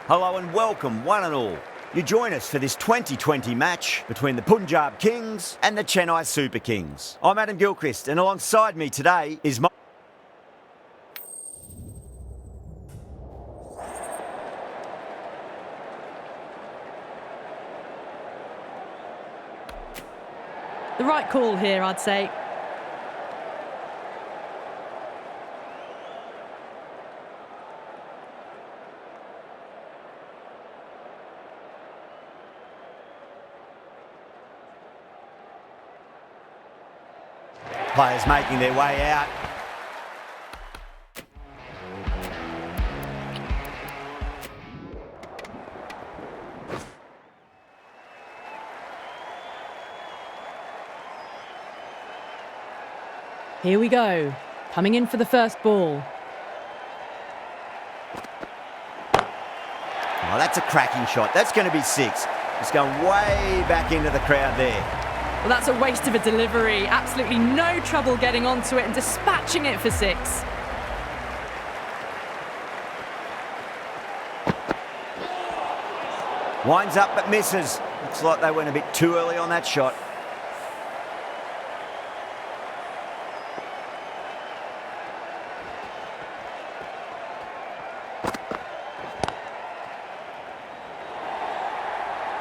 Hello and welcome, one and all. You join us for this 2020 match between the Punjab Kings and the Chennai Super Kings. I'm Adam Gilchrist, and alongside me today is my... The right call here, I'd say. Players making their way out. Here we go. Coming in for the first ball. Oh, that's a cracking shot. That's going to be 6. It's going way back into the crowd there. Well, that's a waste of a delivery. Absolutely no trouble getting onto it and dispatching it for 6. Winds up but misses. Looks like they went a bit too early on that shot.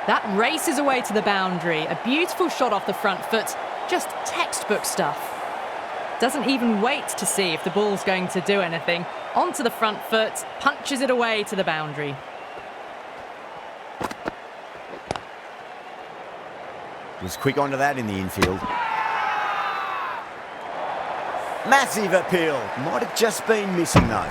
That races away to the boundary. A beautiful shot off the front foot. Just textbook stuff. Doesn't even wait to see if the ball's going to do anything. Onto the front foot, punches it away to the boundary. Was quick onto that in the infield. Massive appeal. Might have just been missing though.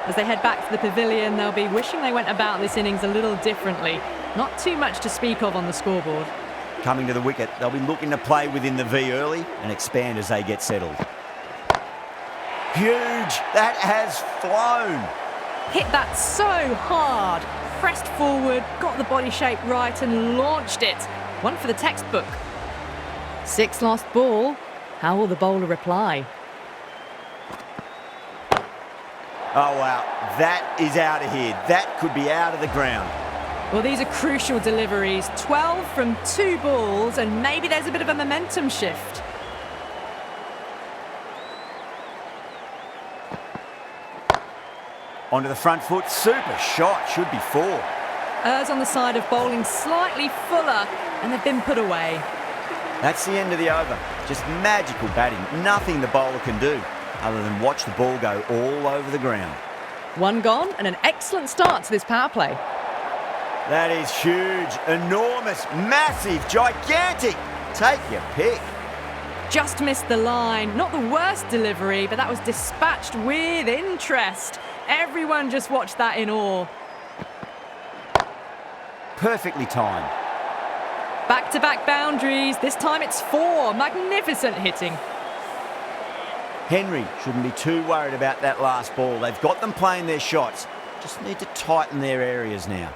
As they head back to the pavilion, they'll be wishing they went about this innings a little differently. Not too much to speak of on the scoreboard. Coming to the wicket, they'll be looking to play within the V early and expand as they get settled. Huge! That has flown! Hit that so hard. Pressed forward, got the body shape right and launched it. One for the textbook. 6 lost ball. How will the bowler reply? Oh wow, that is out of here. That could be out of the ground. Well, these are crucial deliveries. 12 from 2 balls, and maybe there's a bit of a momentum shift. Onto the front foot, super shot, should be 4. Errs on the side of bowling slightly fuller, and they've been put away. That's the end of the over. Just magical batting. Nothing the bowler can do other than watch the ball go all over the ground. 1 gone, and an excellent start to this power play. That is huge, enormous, massive, gigantic. Take your pick. Just missed the line. Not the worst delivery, but that was dispatched with interest. Everyone just watched that in awe. Perfectly timed. Back-to-back boundaries. This time it's 4. Magnificent hitting. Henry shouldn't be too worried about that last ball. They've got them playing their shots. Just need to tighten their areas now.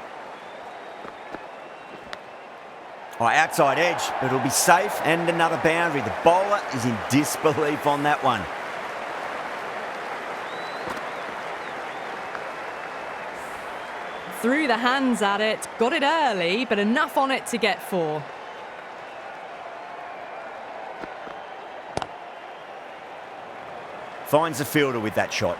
Oh, outside edge, but it'll be safe and another boundary. The bowler is in disbelief on that one. Threw the hands at it, got it early, but enough on it to get 4. Finds the fielder with that shot.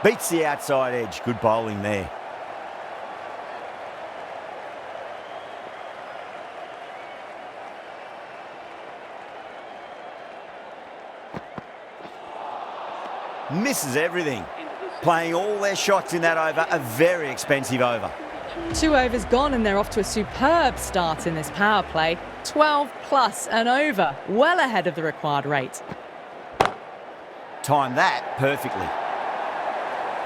Beats the outside edge. Good bowling there. Misses everything. Playing all their shots in that over, a very expensive over. 2 overs gone and they're off to a superb start in this power play. 12 plus and over, well ahead of the required rate. Timed that perfectly.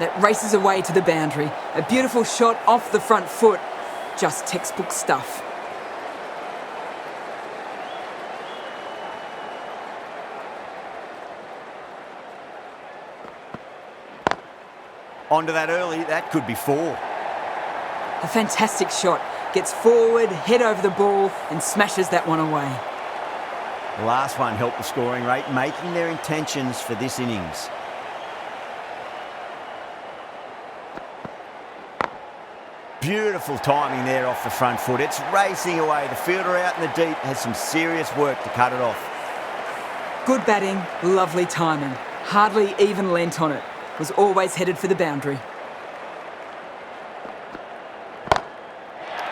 That races away to the boundary. A beautiful shot off the front foot. Just textbook stuff. Onto that early, that could be 4. A fantastic shot. Gets forward, head over the ball and smashes that one away. The last one helped the scoring rate, making their intentions for this innings. Beautiful timing there off the front foot. It's racing away. The fielder out in the deep has some serious work to cut it off. Good batting, lovely timing. Hardly even lent on it. Was always headed for the boundary.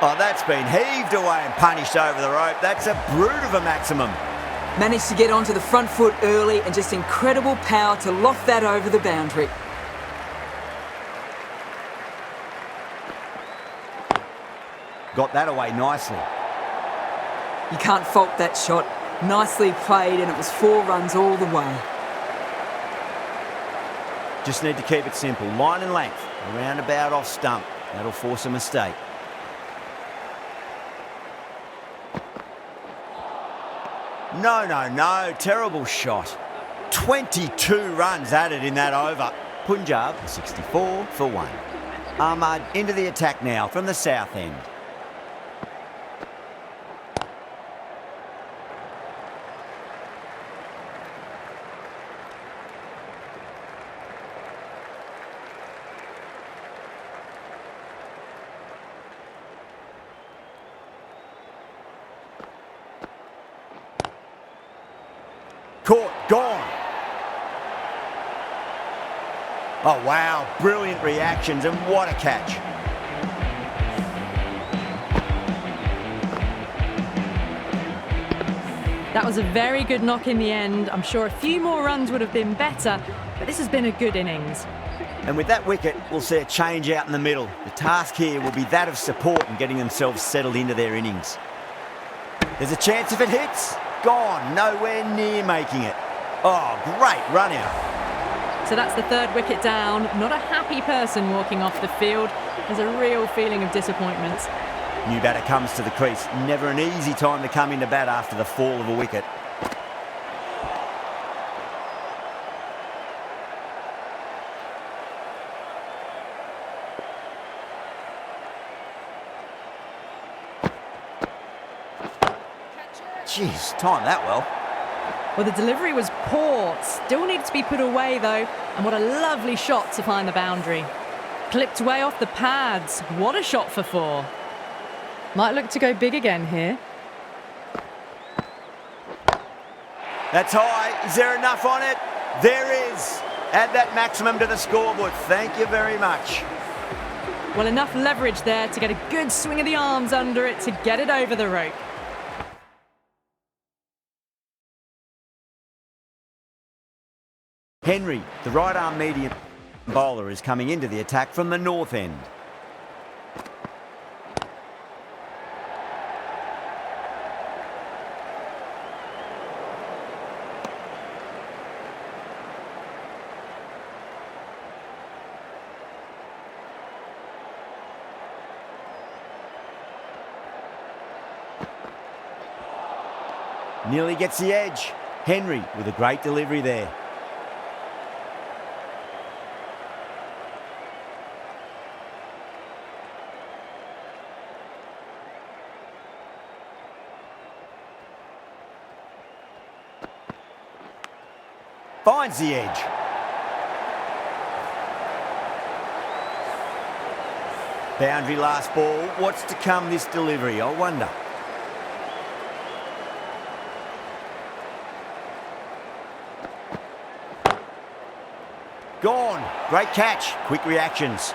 Oh, that's been heaved away and punished over the rope. That's a brute of a maximum. Managed to get onto the front foot early and just incredible power to loft that over the boundary. Got that away nicely. You can't fault that shot. Nicely played and it was 4 runs all the way. Just need to keep it simple. Line and length. Around about off stump. That'll force a mistake. No. Terrible shot. 22 runs added in that over. Punjab, 64 for 1. Ahmad into the attack now from the south end. Caught, gone. Oh, wow. Brilliant reactions and what a catch. That was a very good knock in the end. I'm sure a few more runs would have been better, but this has been a good innings. And with that wicket, we'll see a change out in the middle. The task here will be that of support and getting themselves settled into their innings. There's a chance if it hits. Gone, nowhere near making it. Oh, great run out. So that's the 3rd wicket down. Not a happy person walking off the field. There's a real feeling of disappointment. New batter comes to the crease. Never an easy time to come into bat after the fall of a wicket. Jeez, timed that well. Well, the delivery was poor. Still needs to be put away, though. And what a lovely shot to find the boundary. Clipped way off the pads. What a shot for 4. Might look to go big again here. That's high. Is there enough on it? There is. Add that maximum to the scoreboard. Thank you very much. Well, enough leverage there to get a good swing of the arms under it to get it over the rope. Henry, the right-arm medium bowler, is coming into the attack from the north end. Nearly gets the edge. Henry with a great delivery there. Finds the edge. Boundary last ball. What's to come this delivery, I wonder. Gone. Great catch. Quick reactions.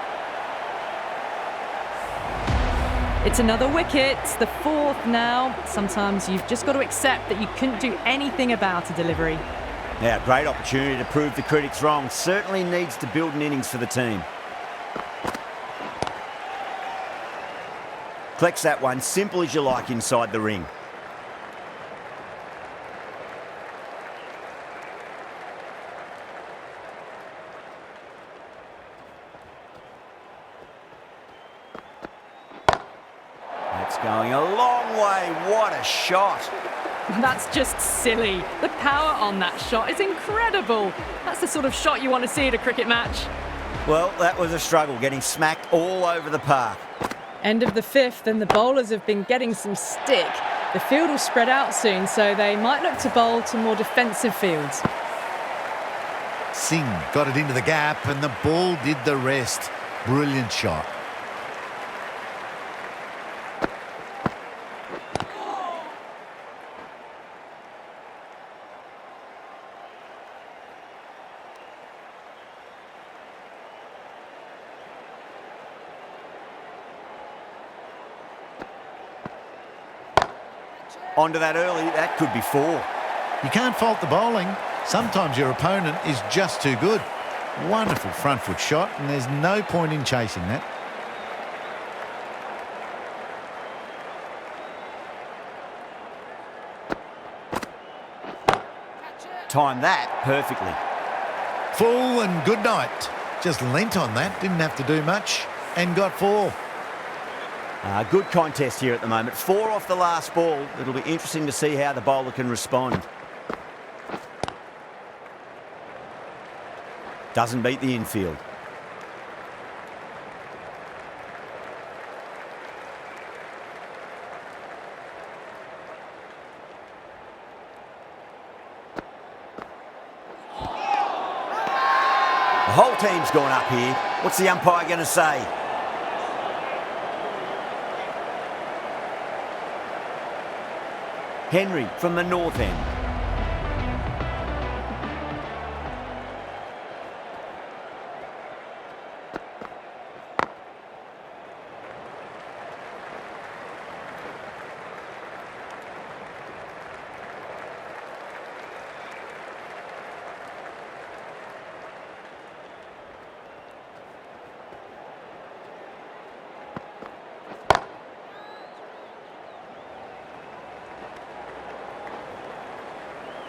It's another wicket, the 4th now. Sometimes you've just got to accept that you couldn't do anything about a delivery. Now, great opportunity to prove the critics wrong. Certainly needs to build an innings for the team. Collects that one, simple as you like, inside the ring. That's going a long way. What a shot. That's just silly. The power on that shot is incredible. That's the sort of shot you want to see at a cricket match. Well, that was a struggle, getting smacked all over the park. End of the fifth, and the bowlers have been getting some stick. The field will spread out soon, so they might look to bowl to more defensive fields. Singh got it into the gap and the ball did the rest. Brilliant shot. Onto that early, that could be 4. You can't fault the bowling. Sometimes your opponent is just too good. Wonderful front foot shot, and there's no point in chasing that. Timed that perfectly. Full and good night. Just leant on that, didn't have to do much, and got 4. Good contest here at the moment. 4 off the last ball. It'll be interesting to see how the bowler can respond. Doesn't beat the infield. The whole team's gone up here. What's the umpire going to say? Henry from the north end.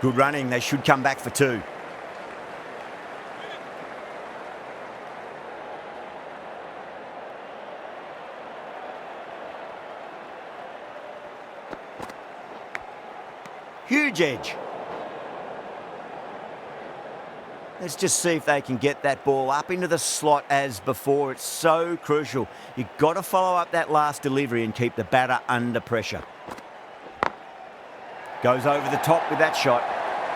Good running, they should come back for 2. Huge edge. Let's just see if they can get that ball up into the slot as before. It's so crucial. You've got to follow up that last delivery and keep the batter under pressure. Goes over the top with that shot.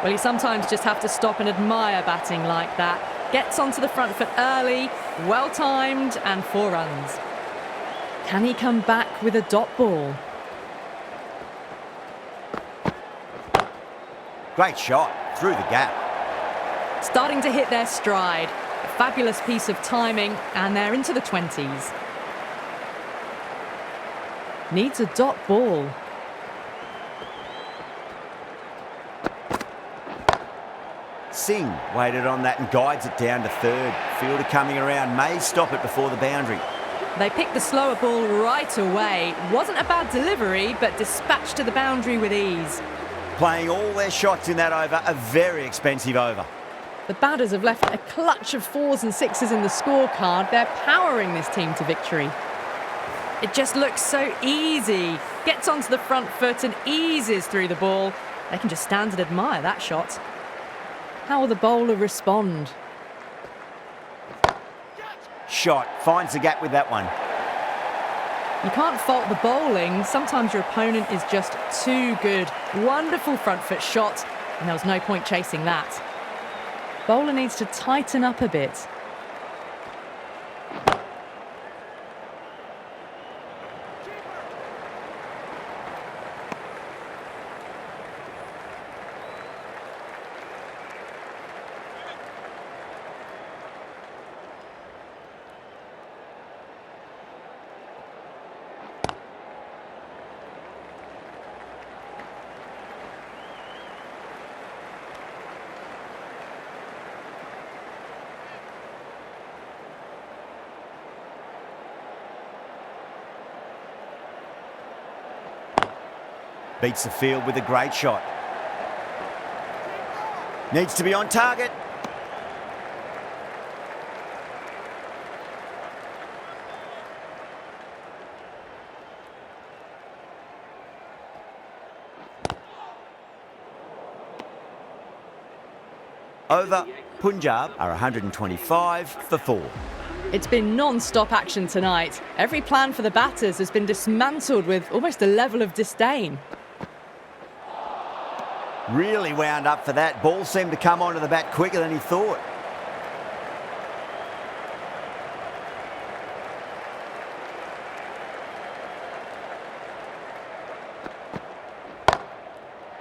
Well, you sometimes just have to stop and admire batting like that. Gets onto the front foot early, well-timed, and 4 runs. Can he come back with a dot ball? Great shot, through the gap. Starting to hit their stride. A fabulous piece of timing, and they're into the 20s. Needs a dot ball. Singh waited on that and guides it down to 3rd. Fielder coming around, may stop it before the boundary. They picked the slower ball right away. Wasn't a bad delivery, but dispatched to the boundary with ease. Playing all their shots in that over, a very expensive over. The batters have left a clutch of 4s and 6s in the scorecard. They're powering this team to victory. It just looks so easy. Gets onto the front foot and eases through the ball. They can just stand and admire that shot. How will the bowler respond? Shot, finds the gap with that one. You can't fault the bowling. Sometimes your opponent is just too good. Wonderful front foot shot, and there was no point chasing that. Bowler needs to tighten up a bit. Beats the field with a great shot. Needs to be on target. Over, Punjab are 125 for 4. It's been non-stop action tonight. Every plan for the batters has been dismantled with almost a level of disdain. Really wound up for that. Ball seemed to come onto the bat quicker than he thought.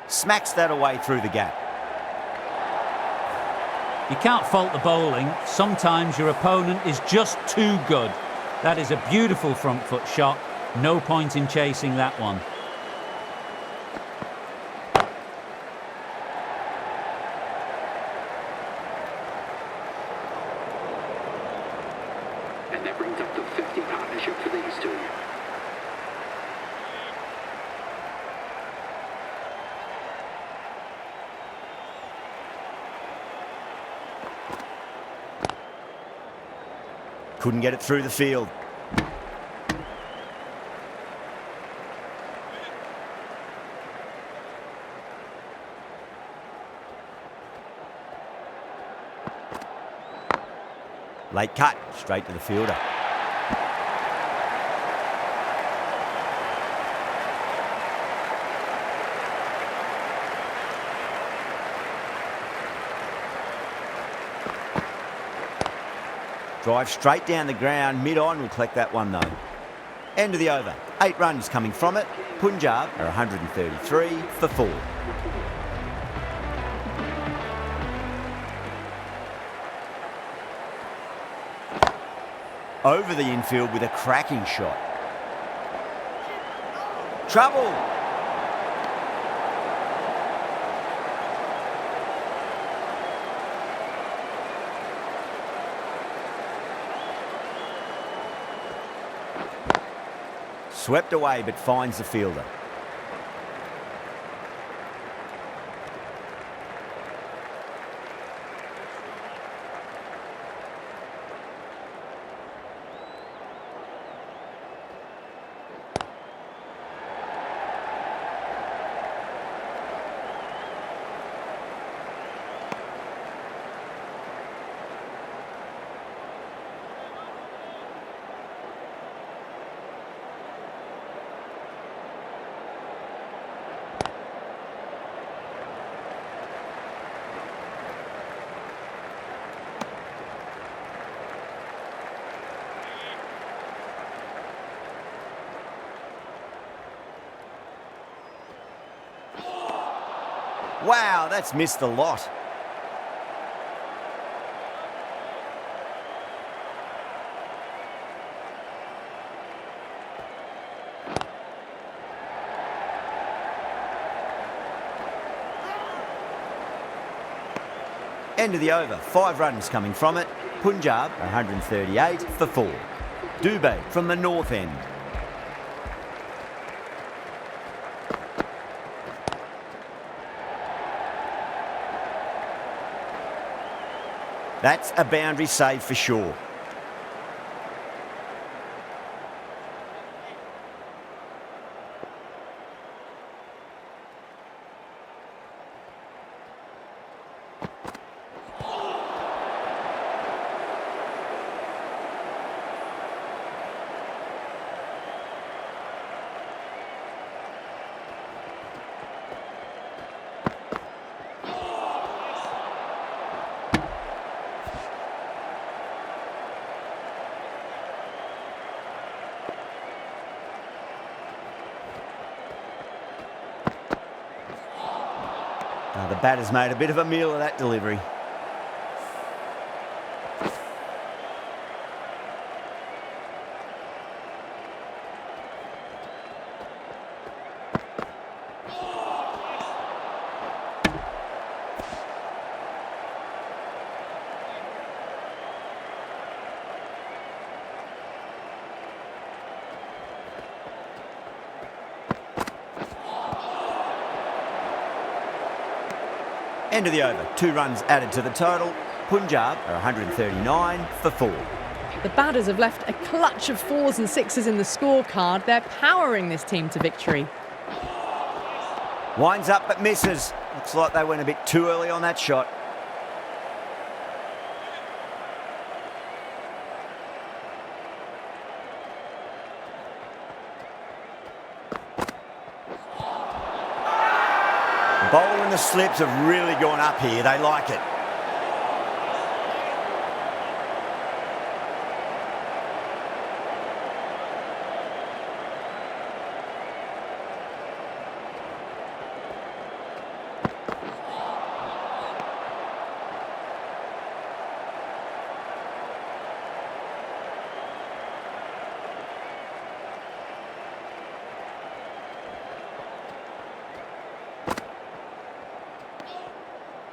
Smacks that away through the gap. You can't fault the bowling. Sometimes your opponent is just too good. That is a beautiful front foot shot. No point in chasing that one. And that brings up the 50 partnership for these two. Couldn't get it through the field. Late cut, straight to the fielder. Drive straight down the ground, mid-on, will collect that one though. End of the over. 8 runs coming from it. Punjab are 133 for 4. Over the infield with a cracking shot. Trouble! Swept away but finds the fielder. Wow, that's missed a lot. End of the over. 5 runs coming from it. Punjab 138 for 4. Dubé from the north end. That's a boundary save for sure. The batter's made a bit of a meal of that delivery. End of the over. 2 runs added to the total. Punjab are 139 for 4. The batters have left a clutch of 4s and 6s in the scorecard. They're powering this team to victory. Winds up but misses. Looks like they went a bit too early on that shot. the slips have really gone up here. They like it.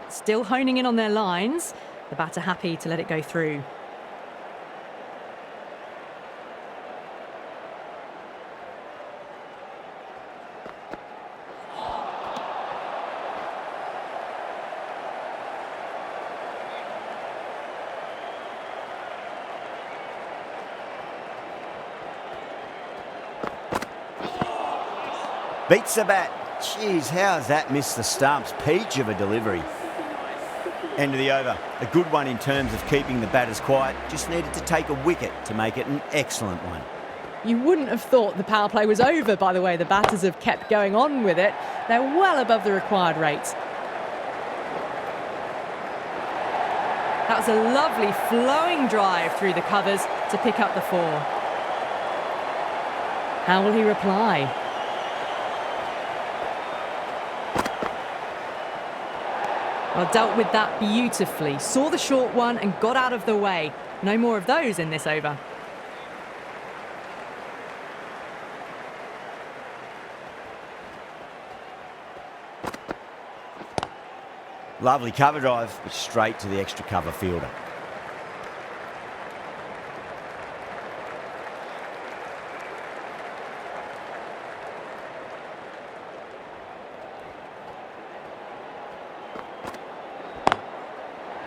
Still honing in on their lines. The batter happy to let it go through. Beats the bat. Jeez, how has that missed the stumps? Peach of a delivery. End of the over. A good one in terms of keeping the batters quiet. Just needed to take a wicket to make it an excellent one. You wouldn't have thought the power play was over by the way the batters have kept going on with it. They're well above the required rate. That was a lovely flowing drive through the covers to pick up the 4. How will he reply? Well, dealt with that beautifully. Saw the short one and got out of the way. No more of those in this over. Lovely cover drive, but straight to the extra cover fielder.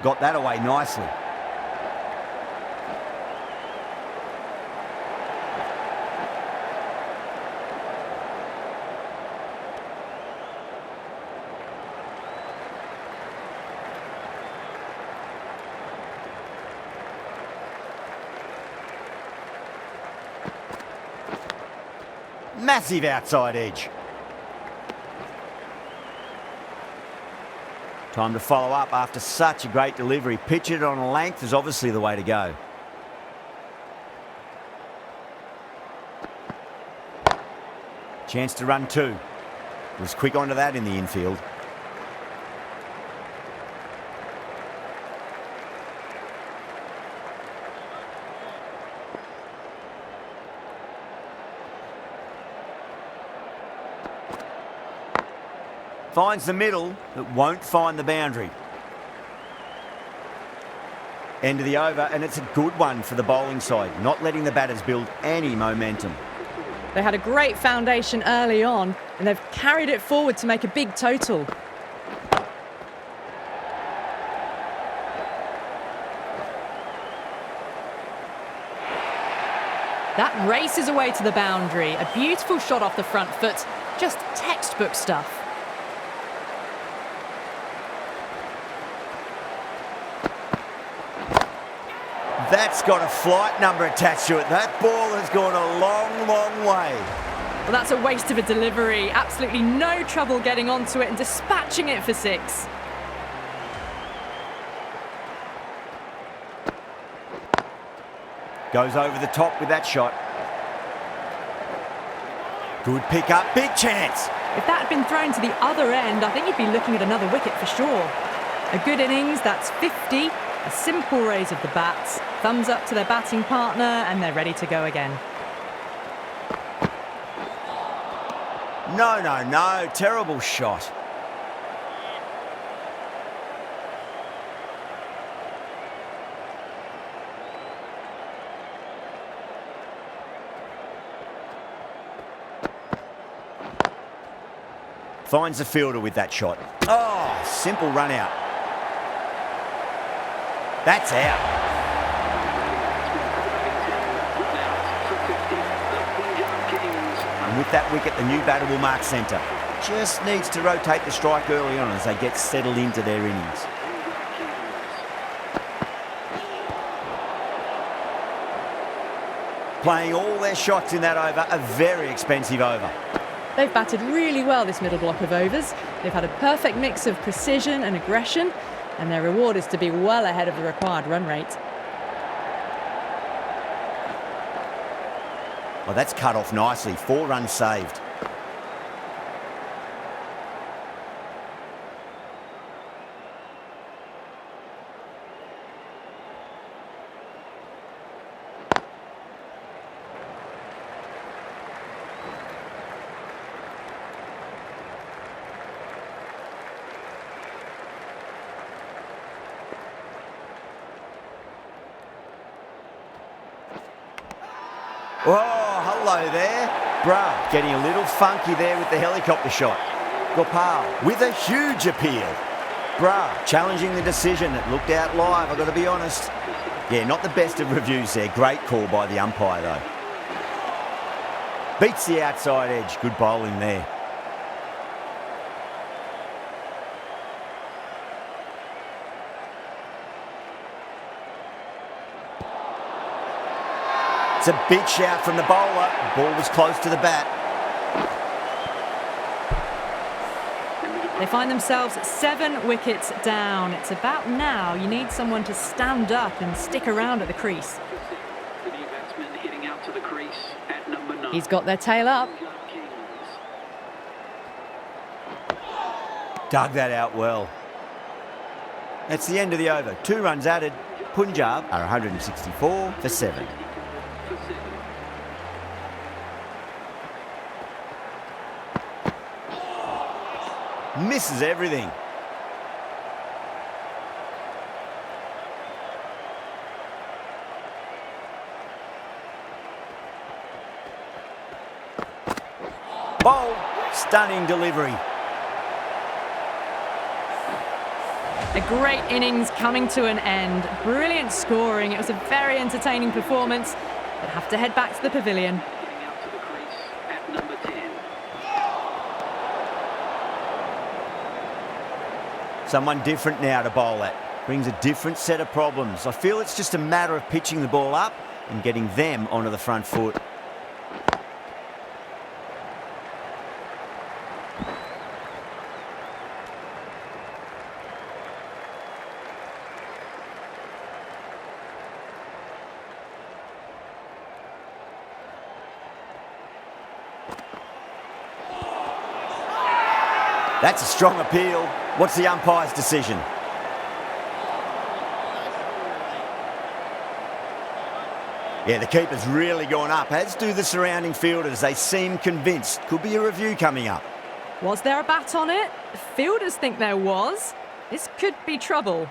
Got that away nicely. Massive outside edge. Time to follow up after such a great delivery. Pitch it on a length is obviously the way to go. Chance to run 2. Was quick onto that in the infield. Finds the middle, but won't find the boundary. End of the over, and it's a good one for the bowling side, not letting the batters build any momentum. They had a great foundation early on, and they've carried it forward to make a big total. That races away to the boundary. A beautiful shot off the front foot. Just textbook stuff. That's got a flight number attached to it. That ball has gone a long, long way. Well, that's a waste of a delivery. Absolutely no trouble getting onto it and dispatching it for 6. Goes over the top with that shot. Good pick up, big chance. If that had been thrown to the other end, I think you'd be looking at another wicket for sure. A good innings, that's 50. A simple raise of the bats. Thumbs up to their batting partner, and they're ready to go again. No, no, no. Terrible shot. Finds the fielder with that shot. Oh, simple run out. That's out. And with that wicket, the new batter will mark centre. Just needs to rotate the strike early on as they get settled into their innings. Playing all their shots in that over, a very expensive over. They've batted really well this middle block of overs. They've had a perfect mix of precision and aggression, and their reward is to be well ahead of the required run rate. Well, that's cut off nicely. 4 runs saved. Oh, hello there. Bruh, getting a little funky there with the helicopter shot. Gopal with a huge appeal. Bruh, challenging the decision. It looked out live, I've got to be honest. Yeah, not the best of reviews there. Great call by the umpire, though. Beats the outside edge. Good bowling there. It's a big shout from the bowler. The ball was close to the bat. They find themselves 7 wickets down. It's about now you need someone to stand up and stick around at the crease. The new batsman heading out to the crease at number 9. He's got their tail up. Dug that out well. That's the end of the over. 2 runs added. Punjab are 164 for 7. Misses everything. Bowl. Stunning delivery. A great innings coming to an end. Brilliant scoring. It was a very entertaining performance. They'll have to head back to the pavilion. Heading out to the crease at number 10. Someone different now to bowl at. Brings a different set of problems. I feel it's just a matter of pitching the ball up and getting them onto the front foot. That's a strong appeal. What's the umpire's decision? Yeah, the keeper's really gone up, as do the surrounding fielders. They seem convinced. Could be a review coming up. Was there a bat on it? Fielders think there was. This could be trouble.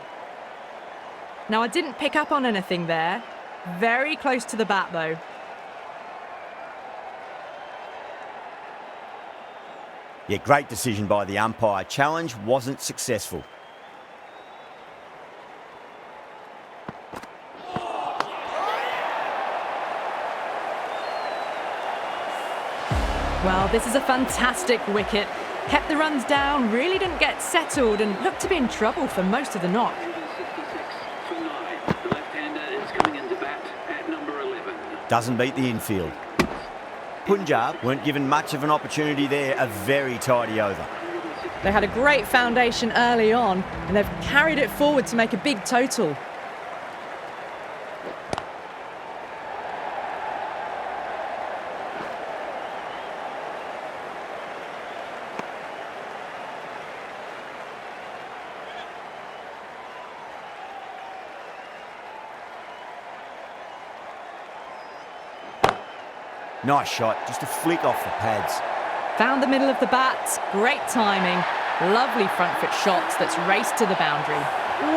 Now, I didn't pick up on anything there. Very close to the bat, though. Yeah, great decision by the umpire. Challenge wasn't successful. Well, this is a fantastic wicket. Kept the runs down, really didn't get settled and looked to be in trouble for most of the knock. 166 for 9. The left-hander is coming into bat at number 11. Doesn't beat the infield. Punjab weren't given much of an opportunity there. A very tidy over. They had a great foundation early on and they've carried it forward to make a big total. Nice shot, just a flick off the pads. Found the middle of the bat, great timing. Lovely front foot shots that's raced to the boundary.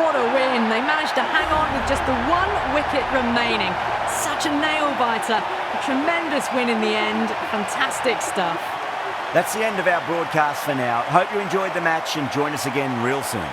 What a win, they managed to hang on with just the 1 wicket remaining. Such a nail biter, a tremendous win in the end, fantastic stuff. That's the end of our broadcast for now. Hope you enjoyed the match and join us again real soon.